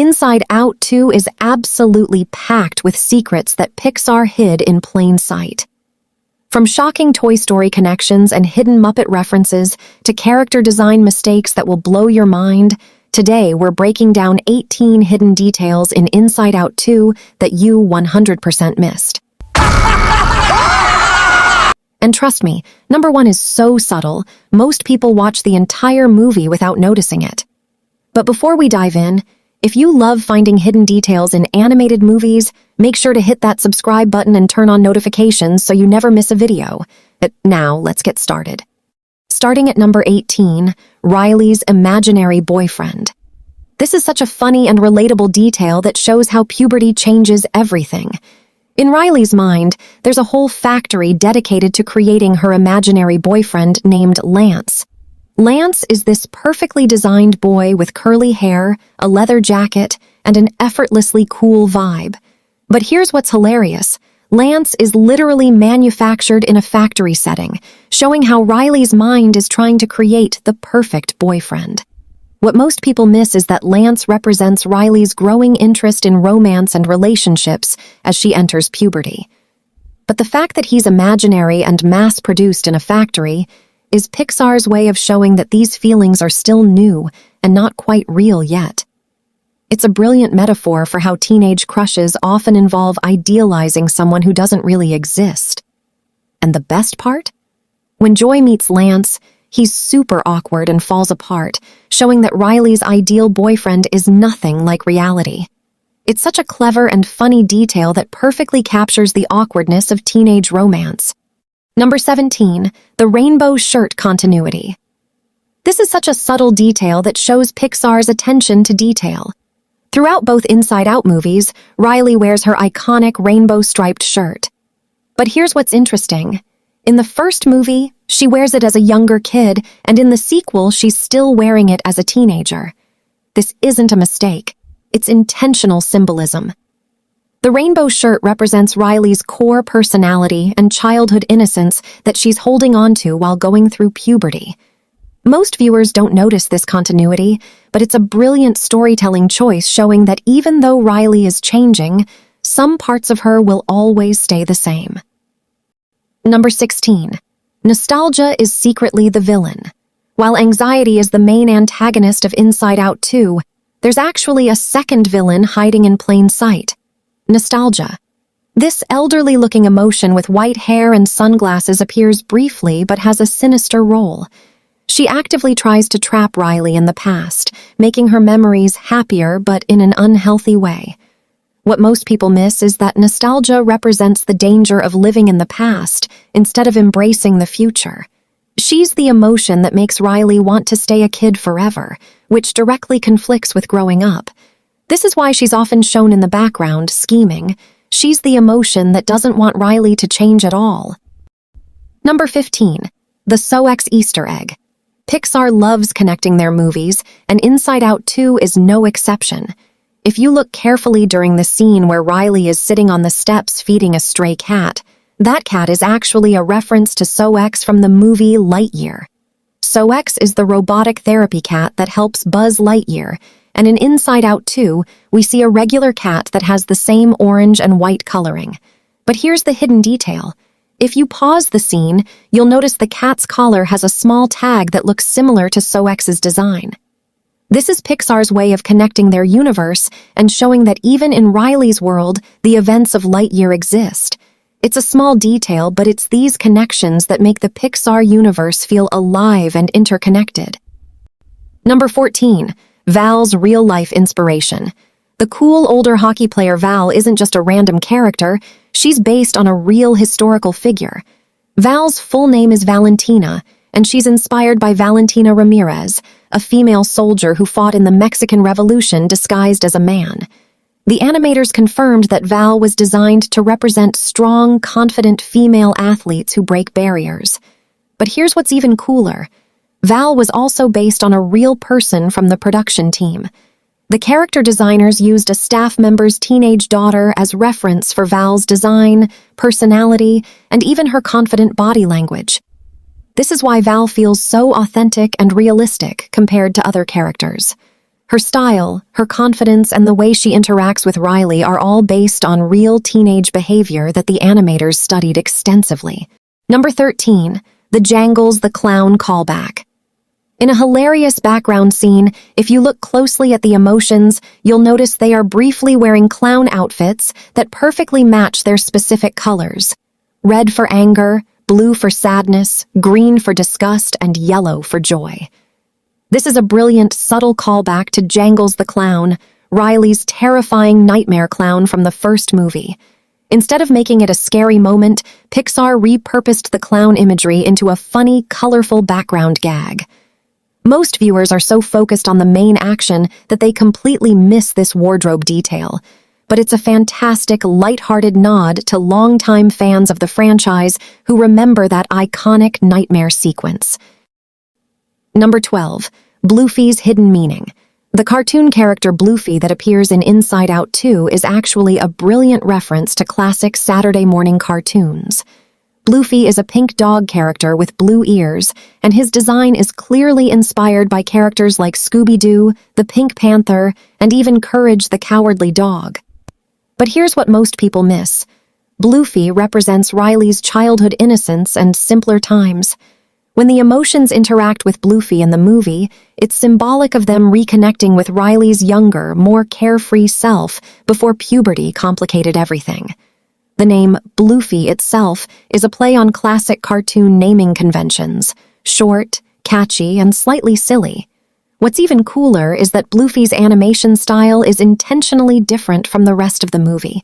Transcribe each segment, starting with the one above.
Inside Out 2 is absolutely packed with secrets that Pixar hid in plain sight. From shocking Toy Story connections and hidden Muppet references to character design mistakes that will blow your mind, today we're breaking down 18 hidden details in Inside Out 2 that you 100% missed. And trust me, number 1 is so subtle, most people watch the entire movie without noticing it. But before we dive in, if you love finding hidden details in animated movies, make sure to hit that subscribe button and turn on notifications so you never miss a video. Now, let's get started. Starting at number 18, Riley's imaginary boyfriend. This is such a funny and relatable detail that shows how puberty changes everything. In Riley's mind, there's a whole factory dedicated to creating her imaginary boyfriend named Lance. Lance is this perfectly designed boy with curly hair, a leather jacket, and an effortlessly cool vibe. But here's what's hilarious. Lance is literally manufactured in a factory setting, showing how Riley's mind is trying to create the perfect boyfriend. What most people miss is that Lance represents Riley's growing interest in romance and relationships as she enters puberty. But the fact that he's imaginary and mass-produced in a factory is Pixar's way of showing that these feelings are still new and not quite real yet. It's a brilliant metaphor for how teenage crushes often involve idealizing someone who doesn't really exist. And the best part? When Joy meets Lance, he's super awkward and falls apart, showing that Riley's ideal boyfriend is nothing like reality. It's such a clever and funny detail that perfectly captures the awkwardness of teenage romance. Number 17, the rainbow shirt continuity. This is such a subtle detail that shows Pixar's attention to detail. Throughout both Inside Out movies, Riley wears her iconic rainbow-striped shirt. But here's what's interesting. In the first movie, she wears it as a younger kid, and in the sequel, she's still wearing it as a teenager. This isn't a mistake. It's intentional symbolism. The rainbow shirt represents Riley's core personality and childhood innocence that she's holding onto while going through puberty. Most viewers don't notice this continuity, but it's a brilliant storytelling choice showing that even though Riley is changing, some parts of her will always stay the same. Number 16. Nostalgia is secretly the villain. While anxiety is the main antagonist of Inside Out 2, there's actually a second villain hiding in plain sight. Nostalgia. This elderly-looking emotion with white hair and sunglasses appears briefly but has a sinister role. She actively tries to trap Riley in the past, making her memories happier but in an unhealthy way. What most people miss is that nostalgia represents the danger of living in the past instead of embracing the future. She's the emotion that makes Riley want to stay a kid forever, which directly conflicts with growing up. This is why she's often shown in the background, scheming. She's the emotion that doesn't want Riley to change at all. Number 15. The SOX Easter egg. Pixar loves connecting their movies, and Inside Out 2 is no exception. If you look carefully during the scene where Riley is sitting on the steps feeding a stray cat, that cat is actually a reference to SOX from the movie Lightyear. SOX is the robotic therapy cat that helps Buzz Lightyear, and in Inside Out 2, we see a regular cat that has the same orange and white coloring. But here's the hidden detail. If you pause the scene, you'll notice the cat's collar has a small tag that looks similar to SOX's design. This is Pixar's way of connecting their universe and showing that even in Riley's world, the events of Lightyear exist. It's a small detail, but it's these connections that make the Pixar universe feel alive and interconnected. Number 14. Val's real-life inspiration. The cool older hockey player Val isn't just a random character, she's based on a real historical figure. Val's full name is Valentina, and she's inspired by Valentina Ramirez, a female soldier who fought in the Mexican Revolution disguised as a man. The animators confirmed that Val was designed to represent strong, confident female athletes who break barriers. But here's what's even cooler. Val was also based on a real person from the production team. The character designers used a staff member's teenage daughter as reference for Val's design, personality, and even her confident body language. This is why Val feels so authentic and realistic compared to other characters. Her style, her confidence, and the way she interacts with Riley are all based on real teenage behavior that the animators studied extensively. Number 13, the Jangles the Clown Callback. In a hilarious background scene, if you look closely at the emotions, you'll notice they are briefly wearing clown outfits that perfectly match their specific colors. Red for anger, blue for sadness, green for disgust, and yellow for joy. This is a brilliant, subtle callback to Jangles the Clown, Riley's terrifying nightmare clown from the first movie. Instead of making it a scary moment, Pixar repurposed the clown imagery into a funny, colorful background gag. Most viewers are so focused on the main action that they completely miss this wardrobe detail, but it's a fantastic, lighthearted nod to longtime fans of the franchise who remember that iconic nightmare sequence. Number 12, Bloofy's hidden meaning. The cartoon character Bloofy that appears in Inside Out 2 is actually a brilliant reference to classic Saturday morning cartoons. Bloofy is a pink dog character with blue ears, and his design is clearly inspired by characters like Scooby-Doo, the Pink Panther, and even Courage the Cowardly Dog. But here's what most people miss. Bloofy represents Riley's childhood innocence and simpler times. When the emotions interact with Bloofy in the movie, it's symbolic of them reconnecting with Riley's younger, more carefree self before puberty complicated everything. The name Bloofy itself is a play on classic cartoon naming conventions, short, catchy, and slightly silly. What's even cooler is that Bloofy's animation style is intentionally different from the rest of the movie.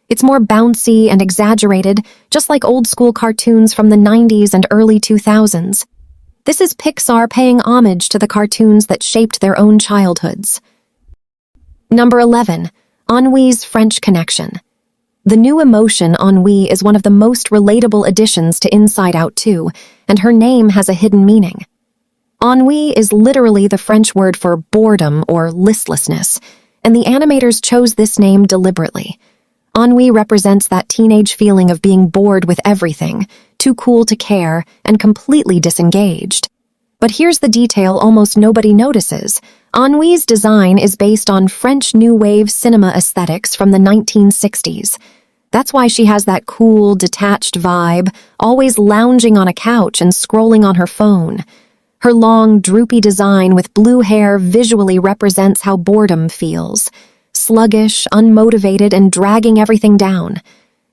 It's more bouncy and exaggerated, just like old-school cartoons from the 90s and early 2000s. This is Pixar paying homage to the cartoons that shaped their own childhoods. Number 11, Ennui's French connection. The new emotion, Ennui, is one of the most relatable additions to Inside Out 2, and her name has a hidden meaning. Ennui is literally the French word for boredom or listlessness, and the animators chose this name deliberately. Ennui represents that teenage feeling of being bored with everything, too cool to care, and completely disengaged. But here's the detail almost nobody notices. Ennui's design is based on French New Wave cinema aesthetics from the 1960s. That's why she has that cool, detached vibe, always lounging on a couch and scrolling on her phone. Her long, droopy design with blue hair visually represents how boredom feels. Sluggish, unmotivated, and dragging everything down.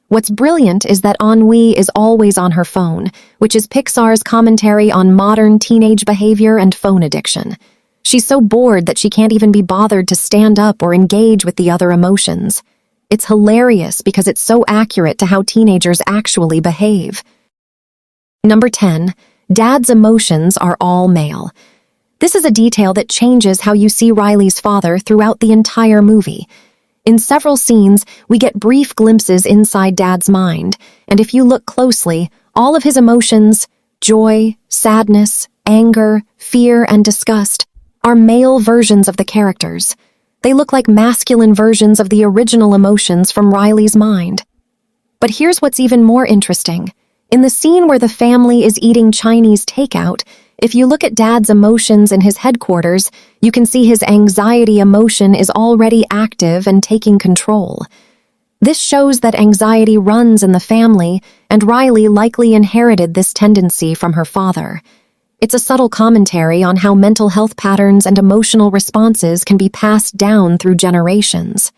What's brilliant is that Ennui is always on her phone, which is Pixar's commentary on modern teenage behavior and phone addiction. She's so bored that she can't even be bothered to stand up or engage with the other emotions. It's hilarious because it's so accurate to how teenagers actually behave. Number 10, Dad's emotions are all male. This is a detail that changes how you see Riley's father throughout the entire movie. In several scenes, we get brief glimpses inside Dad's mind, and if you look closely, all of his emotions, joy, sadness, anger, fear, and disgust, are male versions of the characters. They look like masculine versions of the original emotions from Riley's mind. But here's what's even more interesting. In the scene where the family is eating Chinese takeout, if you look at Dad's emotions in his headquarters, you can see his anxiety emotion is already active and taking control. This shows that anxiety runs in the family, and Riley likely inherited this tendency from her father. It's a subtle commentary on how mental health patterns and emotional responses can be passed down through generations.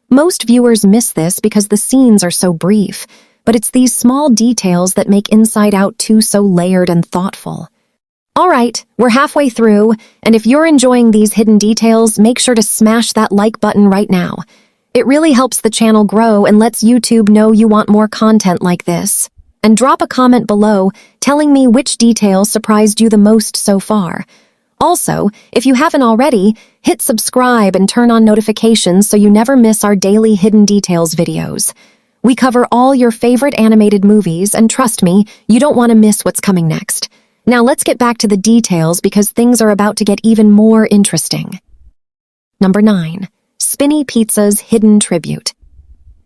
Most viewers miss this because the scenes are so brief, but it's these small details that make Inside Out 2 so layered and thoughtful. All right, we're halfway through, and if you're enjoying these hidden details, make sure to smash that like button right now. It really helps the channel grow and lets YouTube know you want more content like this. And drop a comment below telling me which detail surprised you the most so far. Also, if you haven't already, hit subscribe and turn on notifications so you never miss our daily Hidden Details videos. We cover all your favorite animated movies, and trust me, you don't want to miss what's coming next. Now let's get back to the details because things are about to get even more interesting. Number 9. Spinney Pizza's Hidden Tribute.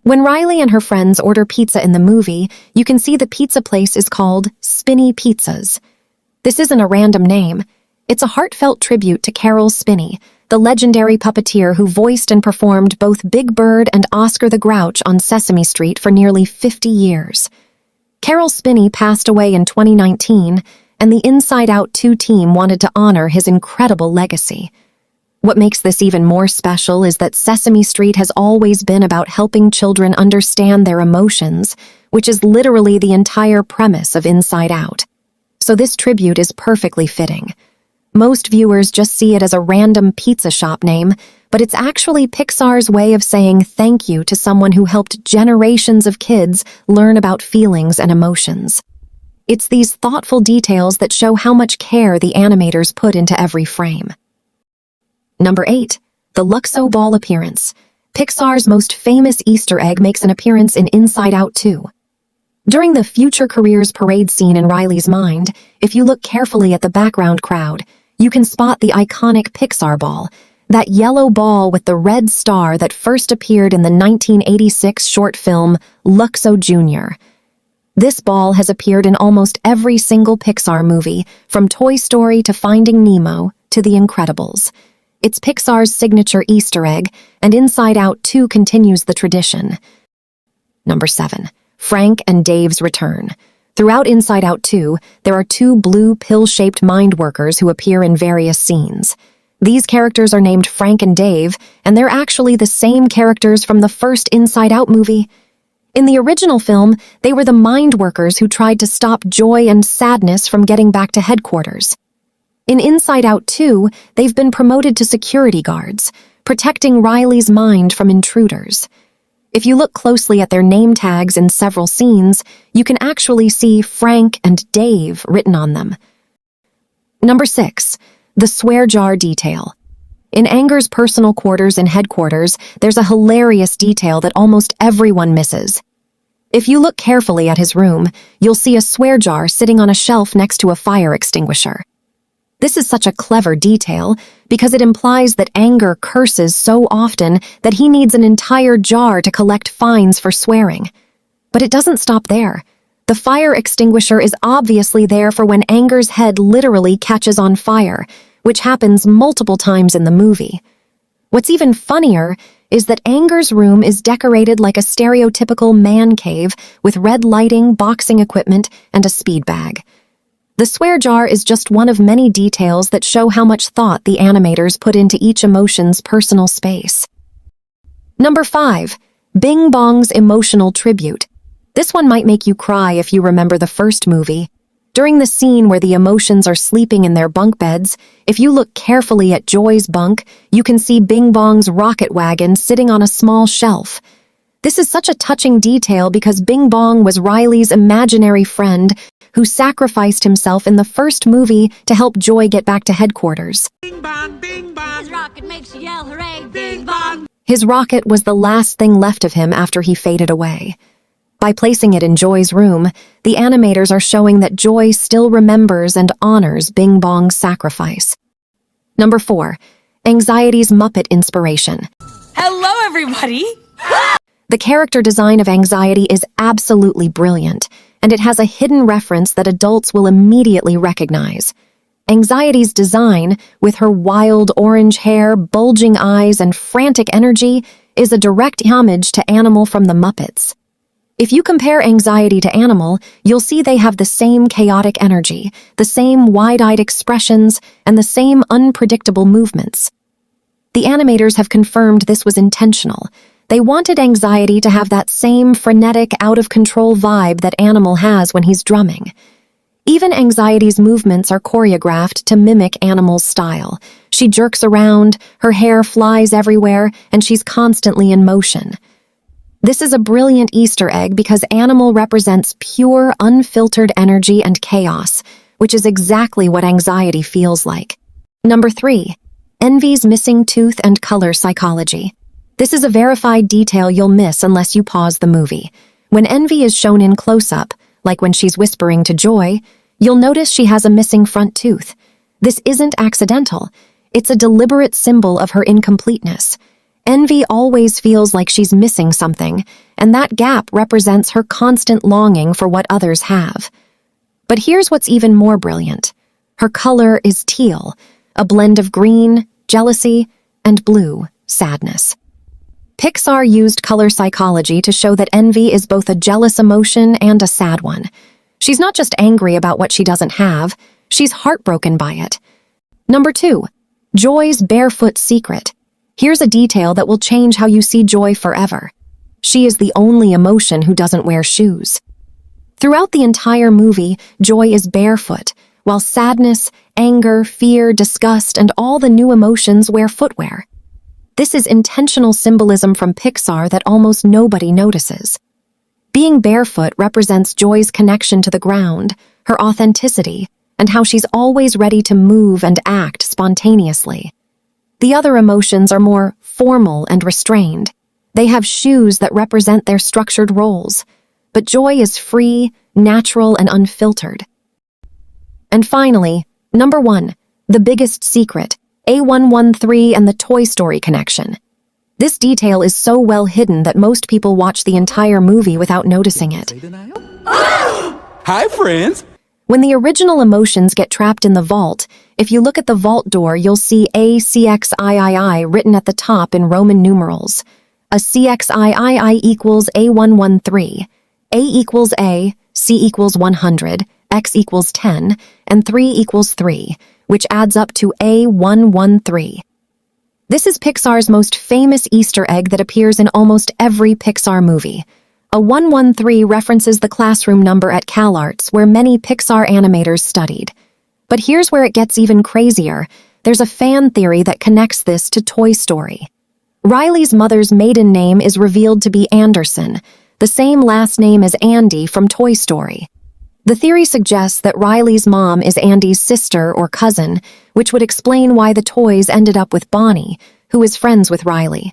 When Riley and her friends order pizza in the movie, you can see the pizza place is called Spinney Pizzas. This isn't a random name. It's a heartfelt tribute to Carol Spinney, the legendary puppeteer who voiced and performed both Big Bird and Oscar the Grouch on Sesame Street for nearly 50 years. Carol Spinney passed away in 2019, and the Inside Out 2 team wanted to honor his incredible legacy. What makes this even more special is that Sesame Street has always been about helping children understand their emotions, which is literally the entire premise of Inside Out. So this tribute is perfectly fitting. Most viewers just see it as a random pizza shop name, but it's actually Pixar's way of saying thank you to someone who helped generations of kids learn about feelings and emotions. It's these thoughtful details that show how much care the animators put into every frame. Number 8. The Luxo Ball appearance. Pixar's most famous Easter egg makes an appearance in Inside Out 2. During the Future Careers parade scene in Riley's mind, if you look carefully at the background crowd, you can spot the iconic Pixar ball, that yellow ball with the red star that first appeared in the 1986 short film Luxo Jr. This ball has appeared in almost every single Pixar movie, from Toy Story to Finding Nemo to The Incredibles. It's Pixar's signature Easter egg, and Inside Out 2 continues the tradition. Number 7. Frank and Dave's return. Throughout Inside Out 2, there are 2 blue pill-shaped mind workers who appear in various scenes. These characters are named Frank and Dave, and they're actually the same characters from the first Inside Out movie. In the original film, they were the mind workers who tried to stop joy and sadness from getting back to headquarters. In Inside Out 2, they've been promoted to security guards, protecting Riley's mind from intruders. If you look closely at their name tags in several scenes, you can actually see Frank and Dave written on them. Number 6. The swear jar detail. In Anger's personal quarters in headquarters, there's a hilarious detail that almost everyone misses. If you look carefully at his room, you'll see a swear jar sitting on a shelf next to a fire extinguisher. This is such a clever detail because it implies that Anger curses so often that he needs an entire jar to collect fines for swearing. But it doesn't stop there. The fire extinguisher is obviously there for when Anger's head literally catches on fire, which happens multiple times in the movie. What's even funnier is that Anger's room is decorated like a stereotypical man cave with red lighting, boxing equipment, and a speed bag. The swear jar is just one of many details that show how much thought the animators put into each emotion's personal space. Number 5. Bing Bong's emotional tribute. This one might make you cry if you remember the first movie. During the scene where the emotions are sleeping in their bunk beds, if you look carefully at Joy's bunk, you can see Bing Bong's rocket wagon sitting on a small shelf. This is such a touching detail because Bing Bong was Riley's imaginary friend who sacrificed himself in the first movie to help Joy get back to headquarters. Bing bong, bing bong. His rocket makes you yell, hooray, bing bong. His rocket was the last thing left of him after he faded away. By placing it in Joy's room, the animators are showing that Joy still remembers and honors Bing Bong's sacrifice. Number 4. Anxiety's Muppet inspiration. Hello, everybody! The character design of Anxiety is absolutely brilliant, and it has a hidden reference that adults will immediately recognize. Anxiety's design, with her wild orange hair, bulging eyes, and frantic energy, is a direct homage to Animal from the Muppets. If you compare Anxiety to Animal, you'll see they have the same chaotic energy, the same wide-eyed expressions, and the same unpredictable movements. The animators have confirmed this was intentional. They wanted Anxiety to have that same frenetic, out-of-control vibe that Animal has when he's drumming. Even Anxiety's movements are choreographed to mimic Animal's style. She jerks around, her hair flies everywhere, and she's constantly in motion. This is a brilliant Easter egg because Animal represents pure, unfiltered energy and chaos, which is exactly what Anxiety feels like. Number 3. Envy's missing tooth and color psychology. This is a verified detail you'll miss unless you pause the movie. When Envy is shown in close-up, like when she's whispering to Joy, you'll notice she has a missing front tooth. This isn't accidental. It's a deliberate symbol of her incompleteness. Envy always feels like she's missing something, and that gap represents her constant longing for what others have. But here's what's even more brilliant. Her color is teal, a blend of green, jealousy, and blue, sadness. Pixar used color psychology to show that envy is both a jealous emotion and a sad one. She's not just angry about what she doesn't have, she's heartbroken by it. Number 2, Joy's barefoot secret. Here's a detail that will change how you see Joy forever. She is the only emotion who doesn't wear shoes. Throughout the entire movie, Joy is barefoot, while sadness, anger, fear, disgust, and all the new emotions wear footwear. This is intentional symbolism from Pixar that almost nobody notices. Being barefoot represents Joy's connection to the ground, her authenticity, and how she's always ready to move and act spontaneously. The other emotions are more formal and restrained. They have shoes that represent their structured roles, but Joy is free, natural, and unfiltered. And finally, number 1, the biggest secret, A113 and the Toy Story connection. This detail is so well hidden that most people watch the entire movie without noticing it. Hi, friends! When the original emotions get trapped in the vault, if you look at the vault door, you'll see ACXIII written at the top in Roman numerals. A CXIII equals A113, A equals A, C equals 100, X equals 10, and 3 equals 3, which adds up to A113. This is Pixar's most famous Easter egg that appears in almost every Pixar movie. A 113 references the classroom number at CalArts where many Pixar animators studied. But here's where it gets even crazier. There's a fan theory that connects this to Toy Story. Riley's mother's maiden name is revealed to be Anderson, the same last name as Andy from Toy Story. The theory suggests that Riley's mom is Andy's sister or cousin, which would explain why the toys ended up with Bonnie, who is friends with Riley.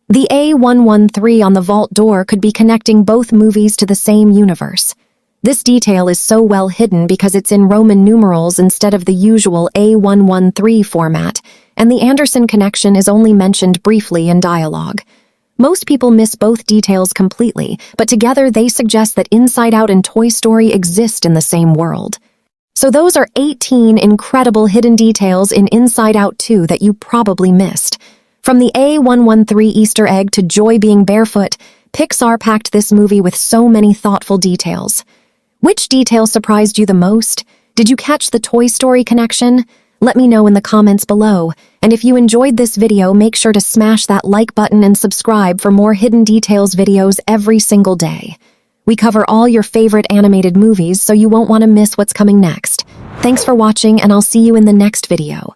The A113 on the vault door could be connecting both movies to the same universe. This detail is so well hidden because it's in Roman numerals instead of the usual A113 format, and the Anderson connection is only mentioned briefly in dialogue. Most people miss both details completely, but together they suggest that Inside Out and Toy Story exist in the same world. So those are 18 incredible hidden details in Inside Out 2 that you probably missed. From the A113 Easter egg to Joy being barefoot, Pixar packed this movie with so many thoughtful details. Which detail surprised you the most? Did you catch the Toy Story connection? Let me know in the comments below. And if you enjoyed this video, make sure to smash that like button and subscribe for more hidden details videos every single day. We cover all your favorite animated movies, so you won't want to miss what's coming next. Thanks for watching, and I'll see you in the next video.